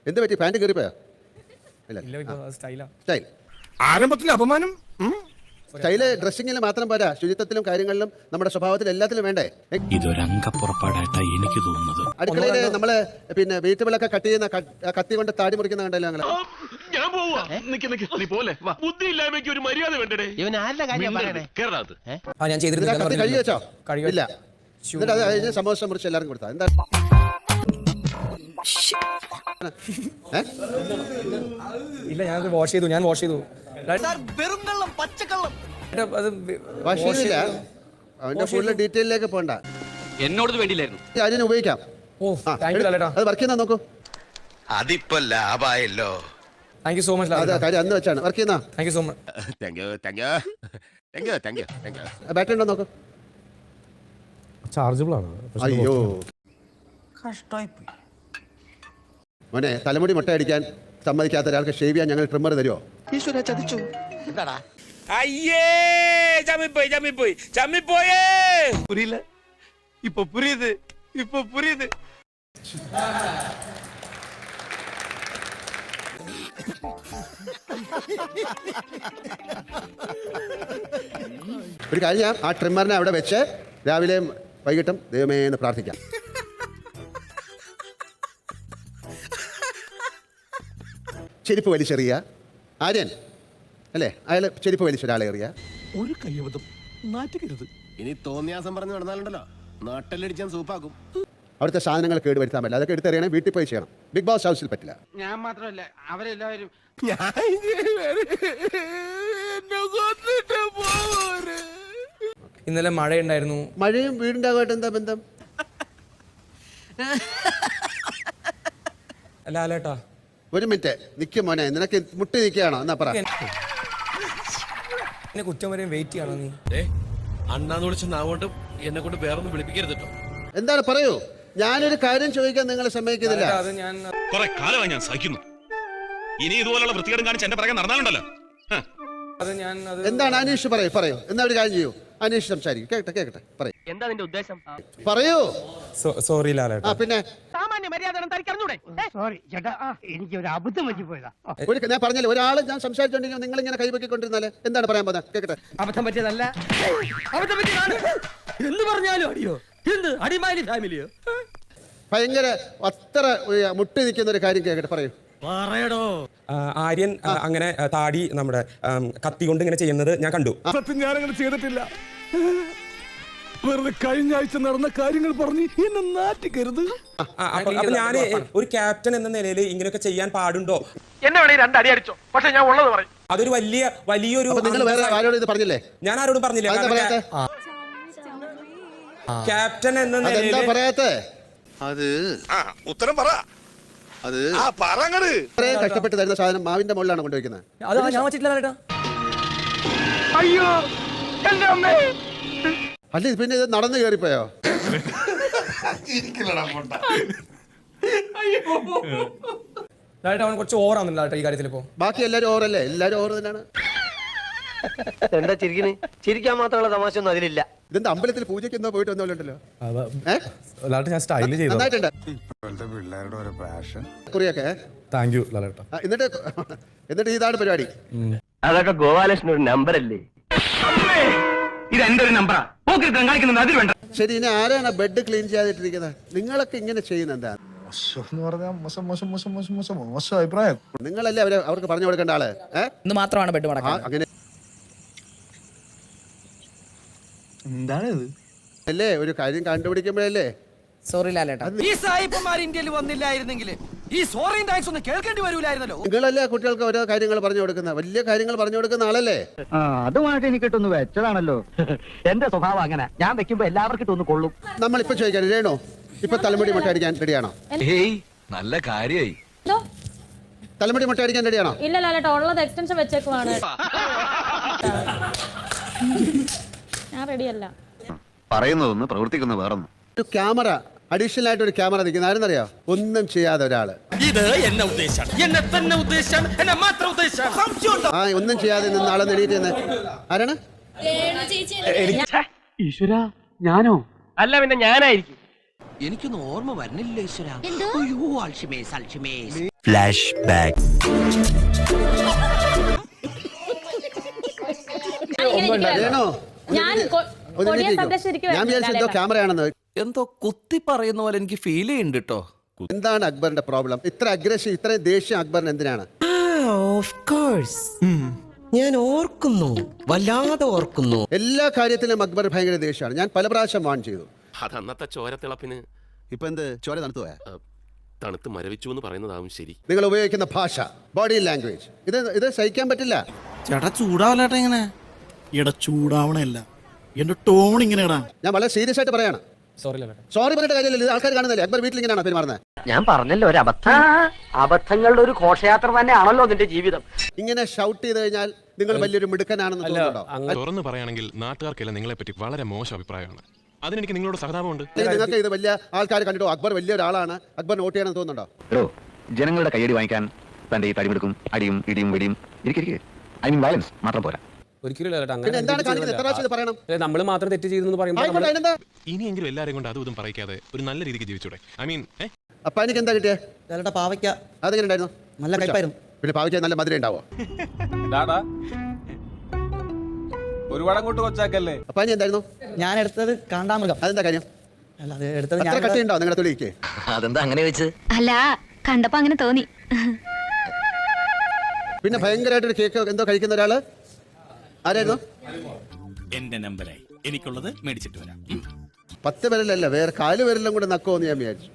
എന്ത് പറ്റി? Pant കയറിപ്പോയോ? Style ആരംഭത്തിൽ അപമാനം. സ്റ്റൈല് ഡ്രസ്സിങ്ങിൽ മാത്രം പോരാ, ശുചിത്വത്തിലും കാര്യങ്ങളിലും നമ്മുടെ സ്വഭാവത്തിലും എല്ലാത്തിലും വേണ്ടേ? ഇതൊരംഗപ്പുറപ്പാടായിട്ടാ എനിക്ക് തോന്നുന്നത്. അടുക്കളയില് നമ്മള് പിന്നെ വെജിറ്റബിളൊക്കെ കട്ട് ചെയ്യുന്ന കത്തി കൊണ്ട് താടി മുറിക്കുന്ന കണ്ടല്ലോ ഞങ്ങള്. ഞാൻ പോവാ. നീ പോലെ ബുദ്ധി ഇല്ലായ്മയ്ക്ക് ഒരു മര്യാദ വേണ്ടേ? ഇവൻ ആരുടെ കാര്യം പറയണേ? കേരളത്ത് കത്തി കഴുകി വെച്ചോ? ഇല്ല. എന്നിട്ട് അത് കഴിഞ്ഞ് സമോസ മുറിച്ച് എല്ലാവർക്കും കൊടുത്താ എന്താ? ഇല്ല, ഞാൻ വാഷ് ചെയ്തു. വാഷ് ചെയ്തില്ല. അവന്റെ ഫുള്ള് ഡീറ്റെയിലേക്ക് പോണ്ട. എന്നോട് വേണ്ടിയില്ലായിരുന്നു. അതിന് ഉപയോഗിക്കാം. അത് വർക്ക് ചെയ്യുന്ന നോക്കൂ. അതിപ്പോ ലാഭായല്ലോ. Thank you so much. അതെ, കാര്യം അന്ന് വെച്ചാണ് വർക്ക് ചെയ്യുന്ന. Thank you so much. Battery ഉണ്ടോ നോക്കൂ. ചാർജബിൾ ആണ്. അയ്യോ മോനെ, തലമുടി മുട്ടയടിക്കാൻ സമ്മതിക്കാത്ത ഒരാൾക്ക് ഷേവ് ചെയ്യാൻ ഞങ്ങൾ ട്രിമ്മർ തരുമോ? ഈശ്വര ചതിച്ചു. എന്താടാ അയ്യേ, ചമ്മിപ്പോയേ. പുരിയില്ല. ഇപ്പൊ പുരിയത്. ഒരു കാര്യം ചെയ്യാം, ആ ട്രിമ്മറിനെ അവിടെ വെച്ച് രാവിലെയും വൈകിട്ടും ദൈവമേ എന്ന് പ്രാർത്ഥിക്കാം. ചെരുപ്പ് വലിച്ചെറിയ ആര്യൻ അല്ലേ? അയാൾ ചെരുപ്പ് വലിച്ചൊരാളെ എറിയ. ഒരു കയ്യബദ്ധം നാറ്റുകരുത്. ഇനി തോന്നിയാസം പറഞ്ഞു നടന്നാലുണ്ടല്ലോ നാട്ടിലടിച്ചാൻ സൂപ്പാക്കും. അവിടുത്തെ സാധനങ്ങൾ കേടുവരുത്താൻ പറ്റില്ല. അതൊക്കെ എടുത്തെറിയണേ, വീട്ടിൽ പോയി ചെയ്യണം. ബിഗ് ബോസ് ഹൗസിൽ പറ്റില്ല. ഞാൻ മാത്രമല്ല, അവരെല്ലാവരും. ഇന്നലെ മഴ ഉണ്ടായിരുന്നു. മഴയും വീടിൻ്റെ ആകുമായിട്ട് എന്താ ബന്ധം? ലാലേട്ടാ ഒരു മിനിറ്റ് നിൽക്കും മോനെ, നിനക്ക് മുട്ടി നിൽക്കുകയാണോ? എന്നാ പറ. എന്നെ കുറ്റം വരെയും വെയിറ്റ് ചെയ്യണോ നീ? അണ്ണാന്ന് വിളിച്ച നാവോണ്ട് എന്നെ കൊണ്ട് വേറൊന്നും വിളിപ്പിക്കരുത് കേട്ടോ. എന്താണ് പറയൂ. ഞാനൊരു കാര്യം ചോദിക്കാൻ നിങ്ങൾ സമ്മതിക്കുന്നില്ല. അത് ഞാൻ കുറെ കാലമായി ഞാൻ സഹിക്കുന്നു. ഇനി ഇതുപോലുള്ള വൃത്തികേടും കാണിച്ച് എന്റെ പിറകെ നടന്നാലുണ്ടല്ലോ. എന്താണ് അനീഷ്? പറയൂ. എന്നാ ഒരു കാര്യം ചെയ്യൂ, അനീഷ് സംസാരിക്കും. കേക്കട്ടെ പറയൂ. എന്താ നിന്റെ ഉദ്ദേശം? പറയൂ. സോറി ലാലേട്ടാ. പിന്നെ സാമാന്യ മര്യാദ സോറി ചേട്ടാ, എനിക്ക് ഒരു അബദ്ധം പറ്റിപ്പോയതാ. ഞാൻ പറഞ്ഞില്ല, ഒരാൾ ഞാൻ സംസാരിച്ചോണ്ടെങ്കിൽ നിങ്ങൾ ഇങ്ങനെ കൈപൊക്കിക്കൊണ്ടിരുന്നാല് എന്താണ് പറയാൻ പോകുന്നത്? കേക്കട്ടെ. അബദ്ധം പറ്റിയതല്ല, അബദ്ധം പറ്റിയതാണ് എന്ന് പറഞ്ഞാലും അടിയോ? എന്ത് അടിമാലി ഫാമിലിയോ? ഭയങ്കര അത്ര മുട്ടി നിൽക്കുന്ന ഒരു കാര്യം കേക്കട്ടെ, പറയൂ. ആര്യൻ അങ്ങനെ താടി നമ്മുടെ കത്തി കൊണ്ട് ഇങ്ങനെ ചെയ്യുന്നത് ഞാൻ കണ്ടു. സത്യം ഞാനങ്ങനെ ചെയ്തിട്ടില്ല. വെറുതെ കഴിഞ്ഞ ആഴ്ച നടന്ന കാര്യങ്ങൾ പറഞ്ഞ് എന്നെ നാറ്റിക്കരുത്. അപ്പൊ ഞാൻ ഒരു ക്യാപ്റ്റൻ എന്ന നിലയിൽ ഇങ്ങനെയൊക്കെ ചെയ്യാൻ പാടുണ്ടോ? എന്നെ വേണേ രണ്ടടി അടിച്ചോ, പക്ഷെ ഞാൻ ഉള്ളത് പറയും. അതൊരു വലിയൊരു. നിങ്ങൾ വേറെ ആരോടും ഇത് പറഞ്ഞില്ലേ? ഞാൻ ആരോടും പറഞ്ഞില്ല. ക്യാപ്റ്റൻ എന്ന നിലയിൽ പറയാത്തെ അത് ഉത്തരം പറ. അത് ഇത്രയും കഷ്ടപ്പെട്ട് തരുന്ന സാധനം മാവിന്റെ മുകളിലാണ് കൊണ്ടുവയ്ക്കുന്നത്. അത് ഞാൻ വെച്ചിട്ടില്ല ലാലേട്ടാ. അയ്യോ എന്റെ അമ്മേ. അല്ല പിന്നെ ഇത് നടന്നു കയറിപ്പോയോ? ലാലേട്ടാ അവൻ കുറച്ച് ഓവറാവുന്നില്ല ലാലേട്ടാ ഈ കാര്യത്തിൽ. ഇപ്പോ ബാക്കി എല്ലാവരും ഓവറല്ലേ? എല്ലാവരും ഓവർ തന്നെയാണ്. എന്താ ചിരിക്കണേ? ചിരിക്കാൻ മാത്രമുള്ള തമാശ ഒന്നും അതിലില്ല. ഇതെന്താ അമ്പലത്തിൽ പൂജയ്ക്ക് എന്തോ പോയിട്ട് വന്നോലുണ്ടല്ലോ. ലാലേട്ടാ ഞാൻ സ്റ്റൈൽ ചെയ്തു. നന്നായിട്ടുണ്ട് കുറിയൊക്കെ. Thank you ലാലേട്ടാ. എന്നിട്ട് ഇതാണ് പരിപാടി. അതൊക്കെ ഗോപാലകൃഷ്ണൻ ഒരു നമ്പർ അല്ലേ? ഇത് എന്റെ ഒരു നമ്പറാ. കാണിക്കുന്നത് അതിൽ വേണ്ട. ശരി, ഇനി ആരാണ് ബെഡ് ക്ലീൻ ചെയ്യാതിട്ടിരിക്കുന്നത്? നിങ്ങളൊക്കെ ഇങ്ങനെ ചെയ്യുന്ന എന്താ? അഭിപ്രായം. നിങ്ങളല്ലേ അവർക്ക് പറഞ്ഞു കൊടുക്കേണ്ട ആള്. ഇന്ന് മാത്രമാണ് ബെഡ് മടക്കാൻ. അങ്ങനെ എന്താണിത്? അല്ലേ ഒരു കാര്യം കണ്ടുപിടിക്കുമ്പോഴല്ലേ. സോറി ലാലേട്ടാ. ഈ സായിപ്പന്മാർ ഇന്ത്യയിൽ വന്നില്ലായിരുന്നെങ്കിൽ ഈ സോറിയും താങ്ക്സ് ഒന്നും കേൾക്കേണ്ടി വരൂലായിരുന്നല്ലോ. നിങ്ങളല്ലേ കുട്ടികൾക്ക് ഓരോ കാര്യങ്ങൾ പറഞ്ഞു കൊടുക്കുന്ന, വലിയ കാര്യങ്ങൾ പറഞ്ഞു കൊടുക്കുന്ന ആളല്ലേ? അതുമായിട്ട് എനിക്കിട്ടൊന്ന് വെച്ചതാണല്ലോ. എന്റെ സ്വഭാവം അങ്ങനെ, ഞാൻ വെക്കുമ്പോ എല്ലാവർക്കും ഇട്ടൊന്ന് കൊള്ളും. നമ്മളിപ്പോ ചോദിക്കാൻ രേണോ, ഇപ്പൊ തലമുടി മുട്ട അടിക്കാൻ റെഡിയാണോ? നല്ല കാര്യായി. തലമുടി മുട്ട അടിക്കാൻ റെഡിയാണോ? ഇല്ല ലാലേട്ടാ, ഉള്ളത് എക്സ്റ്റൻഷൻ വെച്ചേക്കുവാണ്. ഞാൻ റെഡിയല്ല. പറയുന്നതൊന്ന് പ്രവർത്തിക്കുന്ന വേറൊന്നും. ഒരു ക്യാമറ, അഡീഷണൽ ആയിട്ട് ഒരു ക്യാമറ നിൽക്കുന്ന ആരെന്നറിയോ? ഒന്നും ചെയ്യാതെ ഒരാള്. ഇത് എന്നെ ഉദ്ദേശാണ്, എന്നെ തന്നെ ഉദ്ദേശാണ്, എന്നെ മാത്രം ഉദ്ദേശാണ്. ആ ഒന്നും ചെയ്യാതെ നിന്ന് ആളെ നേടിയിട്ട് ആരാണ്? ഈശ്വര, ഞാനോ? അല്ല പിന്നെ ഞാനായിരിക്കും. എനിക്കൊന്നും ഓർമ്മ വരുന്നില്ല ഈശ്വര. Flash back. വേണോ ഞാൻ ഒന്ന് കൊടിയ എണീറ്റിരിക്കോ? സംരക്ഷിച്ചിരിക്കുവാ ഞാൻ വിചാരിച്ചു എന്തോ ക്യാമറയാണെന്ന്. എന്തോ കുത്തി പറയുന്ന പോലെ എനിക്ക് ഫീൽ ചെയ്യുന്നുണ്ട് കേട്ടോ. എന്താണ് അക്ബറിന്റെ പ്രോബ്ലം? ഇത്ര അഗ്രഷൻ, ഇത്രയും ദേഷ്യം അക്ബറിന് എന്തിനാണ്? ഞാൻ ഓർക്കുന്നു, വല്ലാതെ ഓർക്കുന്നു. എല്ലാ കാര്യത്തിലും അക്ബർ ഭയങ്കര ദേഷ്യമാണ്. ഞാൻ പല പ്രാവശ്യം വാൺ ചെയ്തു. അത് അന്നത്തെ ചോരത്തിളപ്പിന് ഇപ്പൊ എന്ത് ചോര തണുത്തു പോയാ? തണുത്ത് മരവിച്ചു എന്ന് പറയുന്നതാവും ശരി. നിങ്ങൾ ഉപയോഗിക്കുന്ന ഭാഷ, ബോഡി ലാംഗ്വേജ്, ഇത് സഹിക്കാൻ പറ്റില്ല. ചേട്ടാ ചൂടാവല്ലേട്ടാ ഇങ്ങനെ. എടാ ചൂടാവണല്ല, എന്റെ ടോൺ ഇങ്ങനെയാടാ. ഞാൻ വളരെ സീരിയസ് ആയിട്ട് പറയാണ്. സോറി ലാലേട്ടാ. സോറി പറഞ്ഞിട്ട് കാര്യമില്ല. ഇത് ആൾക്കാർ കാണുന്നില്ലേ അക്ബർ വീട്ടിൽ ഇങ്ങനെയാണ് പെരുമാറുന്നത്? ഞാൻ പറഞ്ഞല്ലോ ഒരു അബദ്ധം. അബദ്ധങ്ങളുടെ ഒരു ഘോഷയാത്ര തന്നെയാണല്ലോ നിന്റെ ജീവിതം. ഇങ്ങനെ ഷൗട്ട് ചെയ്ത് കഴിഞ്ഞാൽ നിങ്ങൾ വലിയൊരു മിടുക്കനാണെന്ന് തോന്നുന്നുണ്ടോ? തുറന്നു പറയുകയാണെങ്കിൽ നാട്ടുകാർക്കെല്ലാം നിങ്ങളെ പറ്റി വളരെ മോശം അഭിപ്രായമാണ്. അതിനെനിക്ക് നിങ്ങളോട് സഹതാപമുണ്ട്. അല്ലെങ്കിൽ നിങ്ങൾക്ക് ഇത് വലിയ ആൾക്കാർ കണ്ടിട്ടോ അക്ബർ വലിയ ഒരാളാണ്, അക്ബർ നോട്ട് ചെയ്യണമെന്ന് തോന്നുന്നുണ്ടോ? ജനങ്ങളുടെ കയ്യടി വാങ്ങിക്കാൻ തന്റെ ഈ തടിമെടുക്കും അടിയും ഇടിയും വെടിയും ഇരിക്കെ ഐ മീൻ വയലൻസ് മാത്രം പോരാ. ഒരിക്കലും ലാലേട്ടാ. പിന്നെ എന്താണ് കാണിക്കുന്നത്? എത്ര പ്രാവശ്യം ഇത് പറയണം? നമ്മൾ മാത്രം തെറ്റ് ചെയ്തെന്ന് പറയുമ്പോൾ ആയിക്കോട്ടെ, അതിനെന്താ? ഇനിയെങ്കിലും എല്ലാവരെയും കൊണ്ട് അതും പറയിക്കാതെ ഒരു നല്ല രീതിക്ക് ജീവിച്ചൂടെ? ഐ മീൻ അപ്പൊ എനിക്ക് എന്താ കിട്ടിയേ? പാവയ്ക്ക അതെങ്ങനെ ഉണ്ടായിരുന്നു? നല്ല കയ്പായിരുന്നു. പിന്നെ പാവയ്ക്ക് നല്ല മധുരം ഉണ്ടാവോ? ഒരുപാട് അങ്ങോട്ട് കൊച്ചാക്കല്ലേ. അപ്പൊ ഇനി എന്തായിരുന്നു? ഞാൻ എടുത്തത് കാണ്ടാമൃഗം. അതെന്താ കാര്യം? അല്ല അത് എടുത്തത് അത്ര കട്ടിയുണ്ടോ നിങ്ങളുടെ തൊലിക്ക്? അതെന്താ അങ്ങനെ വെച്ച്? അല്ല കണ്ടപ്പോ അങ്ങനെ തോന്നി. പിന്നെ ഭയങ്കരമായിട്ടൊരു കേക്ക് എന്തോ കഴിക്കുന്ന ഒരാള് ആരായിരുന്നു? എന്റെ നമ്പറായി എനിക്കുള്ളത് മേടിച്ചിട്ട് വരാം. 10 വിരലല്ല, വേറെ 4 വിരലും കൂടെ നക്കോന്ന് ഞാൻ വിചാരിച്ചു.